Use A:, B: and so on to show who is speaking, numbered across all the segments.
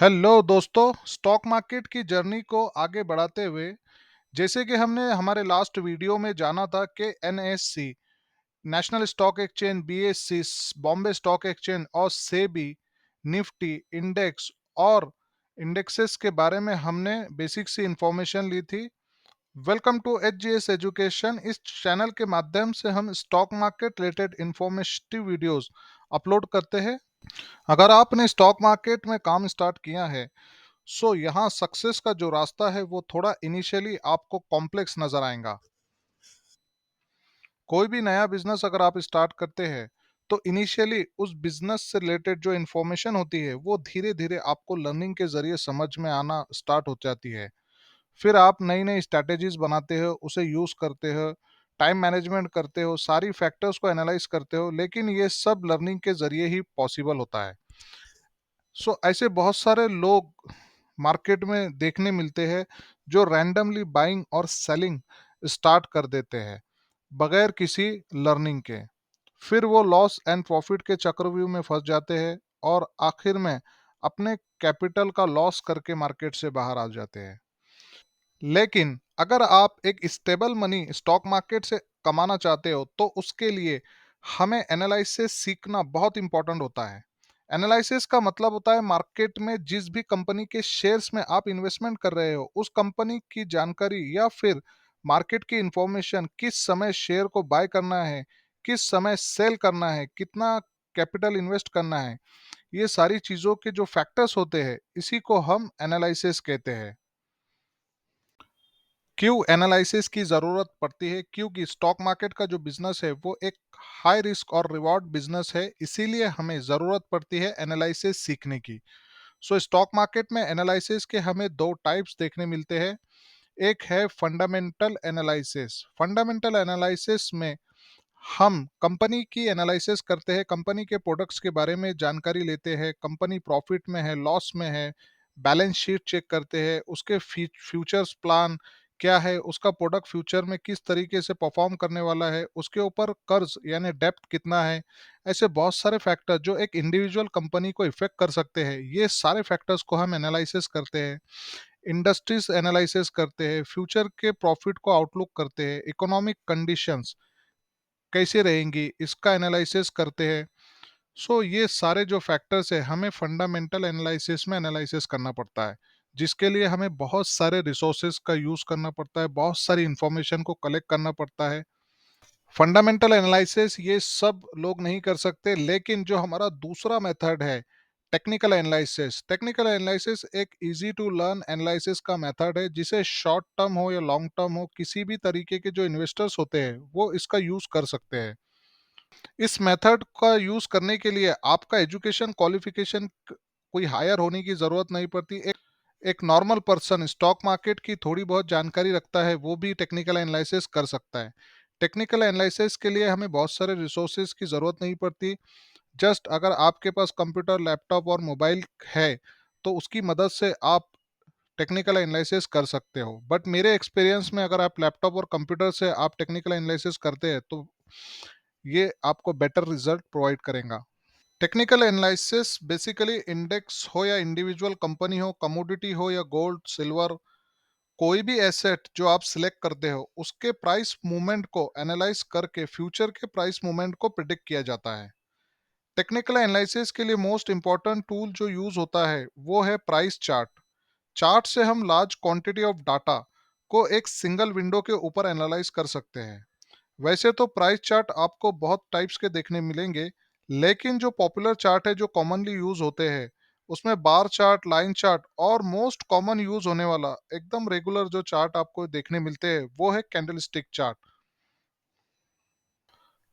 A: Hello दोस्तों, stock market की journey को आगे बढ़ाते हुए जैसे कि हमने हमारे लास्ट वीडियो में जाना था कि NSC National Stock Exchange, BSC Bombay Stock Exchange और सेबी, निफ्टी इंडेक्स और इंडेक्सेस के बारे में हमने बेसिक सी इंफॉर्मेशन ली थी। Welcome to HGS education. इस चैनल के माध्यम से हम stock market related informative videos upload करते हैं। अगर आपने स्टॉक मार्केट में काम स्टार्ट किया है सो यहाँ सक्सेस का जो रास्ता है वो थोड़ा इनिशियली आपको कॉम्प्लेक्स नजर आएगा। कोई भी नया बिजनेस अगर आप स्टार्ट करते हैं तो इनिशियली उस बिजनेस से रिलेटेड जो इन्फॉर्मेशन होती है वो धीरे धीरे आपको लर्निंग के जरिए समझ में आना स्टार्ट हो जाती है। फिर आप नई नई स्ट्रैटेजीज बनाते हो, उसे यूज करते हो, टाइम मैनेजमेंट करते हो, सारी फैक्टर्स को एनालाइज करते हो, लेकिन ये सब लर्निंग के जरिए ही पॉसिबल होता है। ऐसे बहुत सारे लोग मार्केट में देखने मिलते हैं जो रैंडमली बाइंग और सेलिंग स्टार्ट कर देते हैं बगैर किसी लर्निंग के। फिर वो लॉस एंड प्रॉफिट के चक्रव्यूह में फंस जाते हैं और आखिर में अपने कैपिटल का लॉस करके मार्केट से बाहर आ जाते हैं। लेकिन अगर आप एक स्टेबल मनी स्टॉक मार्केट से कमाना चाहते हो तो उसके लिए हमें एनालिसिस सीखना बहुत इंपॉर्टेंट होता है। एनालिसिस का मतलब होता है मार्केट में जिस भी कंपनी के शेयर्स में आप इन्वेस्टमेंट कर रहे हो उस कंपनी की जानकारी या फिर मार्केट की इंफॉर्मेशन, किस समय शेयर को बाय करना है, किस समय सेल करना है, कितना कैपिटल इन्वेस्ट करना है, ये सारी चीज़ों के जो फैक्टर्स होते हैं इसी को हम एनालिसिस कहते हैं। क्यों एनालिसिस की ज़रूरत पड़ती है? क्योंकि स्टॉक मार्केट का जो बिजनेस है वो एक हाई रिस्क और रिवॉर्ड बिजनेस है, इसीलिए हमें ज़रूरत पड़ती है एनालिसिस सीखने की। स्टॉक मार्केट में एनालिसिस के हमें दो टाइप्स देखने मिलते हैं। एक है फंडामेंटल एनालिसिस। फंडामेंटल एनालिसिस में हम कंपनी की एनालिसिस करते हैं, कंपनी के प्रोडक्ट्स के बारे में जानकारी लेते हैं, कंपनी प्रॉफिट में है, लॉस में है, बैलेंस शीट चेक करते हैं, उसके फ्यूचर्स प्लान क्या है, उसका प्रोडक्ट फ्यूचर में किस तरीके से परफॉर्म करने वाला है, उसके ऊपर कर्ज यानी डेप्थ कितना है। ऐसे बहुत सारे फैक्टर जो एक इंडिविजुअल कंपनी को इफेक्ट कर सकते हैं, ये सारे फैक्टर्स को हम एनालिसिस करते हैं। इंडस्ट्रीज एनालिसिस करते हैं, फ्यूचर के प्रॉफिट को आउटलुक करते हैं, इकोनॉमिक कंडीशंस कैसे रहेंगी इसका एनालिसिस करते हैं। ये सारे जो फैक्टर्स है हमें फंडामेंटल एनालिसिस में एनालिसिस करना पड़ता है, जिसके लिए हमें बहुत सारे रिसोर्सेज का यूज करना पड़ता है, बहुत सारी इंफॉर्मेशन को कलेक्ट करना पड़ता है। फंडामेंटल एनालिसिस ये सब लोग नहीं कर सकते, लेकिन जो हमारा दूसरा मेथड है टेक्निकल एनालिसिस। टेक्निकल एनालिसिस एक इजी टू लर्न एनालिसिस का मेथड है, जिसे शॉर्ट टर्म हो या लॉन्ग टर्म हो किसी भी तरीके के जो इन्वेस्टर्स होते हैं वो इसका यूज कर सकते हैं। इस मेथड का यूज करने के लिए आपका एजुकेशन क्वालिफिकेशन कोई हायर होने की जरूरत नहीं पड़ती। एक नॉर्मल पर्सन स्टॉक मार्केट की थोड़ी बहुत जानकारी रखता है वो भी टेक्निकल एनालिसिस कर सकता है। टेक्निकल एनालिसिस के लिए हमें बहुत सारे रिसोर्सेज की जरूरत नहीं पड़ती। जस्ट अगर आपके पास कंप्यूटर, लैपटॉप और मोबाइल है तो उसकी मदद से आप टेक्निकल एनालिसिस कर सकते हो। बट मेरे एक्सपीरियंस में अगर आप लैपटॉप और कंप्यूटर से आप टेक्निकल एनालिसिस करते हैं तो ये आपको बेटर रिजल्ट प्रोवाइड करेगा। टेक्निकल एनालिसिस बेसिकली इंडेक्स हो या इंडिविजुअल कंपनी हो, कमोडिटी हो या गोल्ड सिल्वर, कोई भी एसेट जो आप सिलेक्ट करते हो उसके प्राइस मूवमेंट को एनालाइज करके फ्यूचर के प्राइस मूवमेंट को प्रिडिक्ट किया जाता है। टेक्निकल एनालिसिस के लिए मोस्ट इंपॉर्टेंट टूल जो यूज होता है वो है प्राइस चार्ट। चार्ट से हम लार्ज क्वांटिटी ऑफ डाटा को एक सिंगल विंडो के ऊपर एनालाइज कर सकते हैं। वैसे तो प्राइस चार्ट आपको बहुत टाइप्स के देखने मिलेंगे, लेकिन जो पॉपुलर चार्ट है जो कॉमनली यूज होते हैं उसमें बार चार्ट, लाइन चार्ट और मोस्ट कॉमन यूज होने वाला एकदम रेगुलर जो चार्ट आपको देखने मिलते हैं वो है कैंडलस्टिक चार्ट।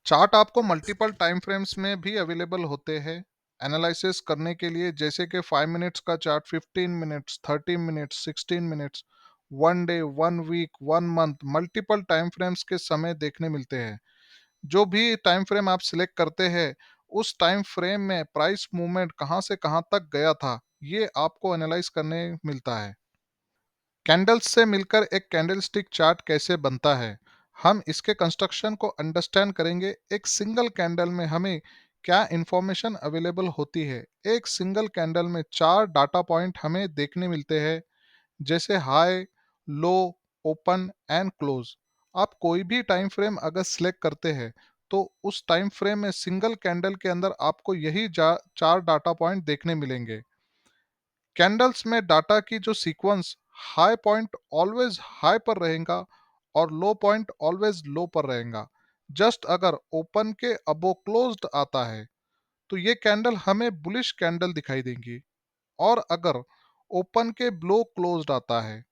A: चार्ट आपको मल्टीपल टाइम फ्रेम्स में भी अवेलेबल होते हैं एनालिसिस करने के लिए, जैसे कि 5 मिनट्स का chart, 15 minutes, 30 minutes, 16 minutes, 1 day, 1 week, 1 month, multiple time frames के समय देखने मिलते हैं। जो भी टाइम फ्रेम आप सिलेक्ट करते हैं उस टाइम फ्रेम में प्राइस मूवमेंट कहां से कहां तक गया था ये आपको एनालाइज करने मिलता है। कैंडल्स से मिलकर एक कैंडलस्टिक चार्ट कैसे बनता है, हम इसके कंस्ट्रक्शन को अंडरस्टैंड करेंगे। एक सिंगल कैंडल में हमें क्या इंफॉर्मेशन अवेलेबल होती है? एक सिंगल कैंडल में 4 डाटा पॉइंट हमें देखने मिलते हैं, जैसे high, low, open and close. आप कोई भी टाइम फ्रेम अगर सिलेक्ट करते हैं, तो उस टाइम फ्रेम में सिंगल कैंडल के अंदर आपको यही 4 डाटा पॉइंट देखने मिलेंगे। कैंडल्स में डाटा की जो sequence, high point always high पर रहेगा और लो पॉइंट ऑलवेज लो पर रहेगा। जस्ट अगर ओपन के अबो क्लोज्ड आता है, तो ये कैंडल हमें बुलिश कैंडल दिखाई देंगी, और अगर ओपन के ब्लो क्लोज्ड आता है,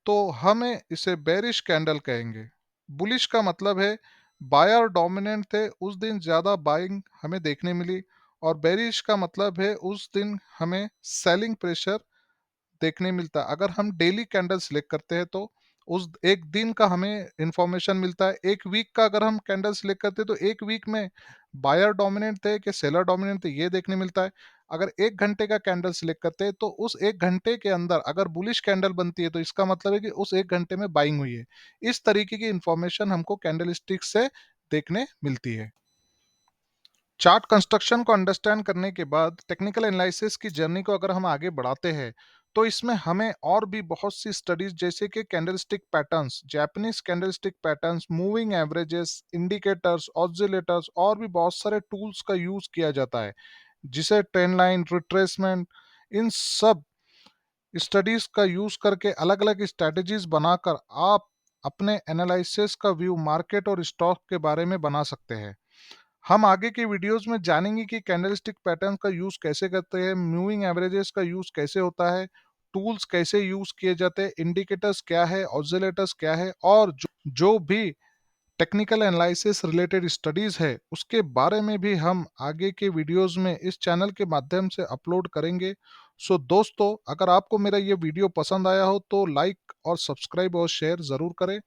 A: तो हमें इसे बेरिश कैंडल कहेंगे। बुलिश का मतलब है बायर डोमिनेंट थे, उस दिन ज़्यादा बाइंग हमें देखने मिली, और बेरिश का मतलब है उस दिन हमें सेलिंग प्रेशर देखने मिलता है। अगर हम डेली कैंडल सिलेक्ट करते हैं, तो उस एक दिन का हमें इंफॉर्मेशन मिलता है। एक वीक का अगर हम कैंडल सिलेक्ट करते हैं, तो एक वीक में बायर डोमिनेंट थे कि सेलर डोमिनेंट थे, ये देखने मिलता है। अगर एक घंटे का कैंडल सिलेक्ट करते हैं, तो उस एक घंटे के अंदर अगर बुलिश कैंडल बनती है, तो इसका मतलब है कि उस एक घंटे में बाइंग हुई है। इस तरीके की इंफॉर्मेशन हमको कैंडल स्टिक से देखने मिलती है। चार्ट कंस्ट्रक्शन को अंडरस्टैंड करने के बाद टेक्निकल एनालिसिस की जर्नी को अगर हम आगे बढ़ाते हैं, तो इसमें हमें और भी बहुत सी स्टडीज, जैसे कि candlestick patterns, Japanese candlestick patterns, moving averages, indicators, oscillators, और भी बहुत सारे टूल्स का यूज किया जाता है, जिसे ट्रेंड लाइन, रिट्रेसमेंट, इन सब स्टडीज का यूज करके अलग अलग स्ट्रेटजीज बनाकर आप अपने एनालिसिस का व्यू मार्केट और स्टॉक के बारे में बना सकते हैं। हम आगे की वीडियोस में जानेंगे कि कैंडलस्टिक पैटर्न का यूज कैसे करते हैं, मूविंग एवरेजेस का यूज कैसे होता है, टूल्स कैसे यूज किए जाते हैं, इंडिकेटर्स क्या है, ऑसिलेटर्स क्या है, और जो भी टेक्निकल एनालिसिस रिलेटेड स्टडीज है, उसके बारे में भी हम आगे के वीडियोस में इस चैनल के माध्यम से अपलोड करेंगे। सो दोस्तों, अगर आपको मेरा ये वीडियो पसंद आया हो, तो लाइक और सब्सक्राइब और शेयर ज़रूर करें।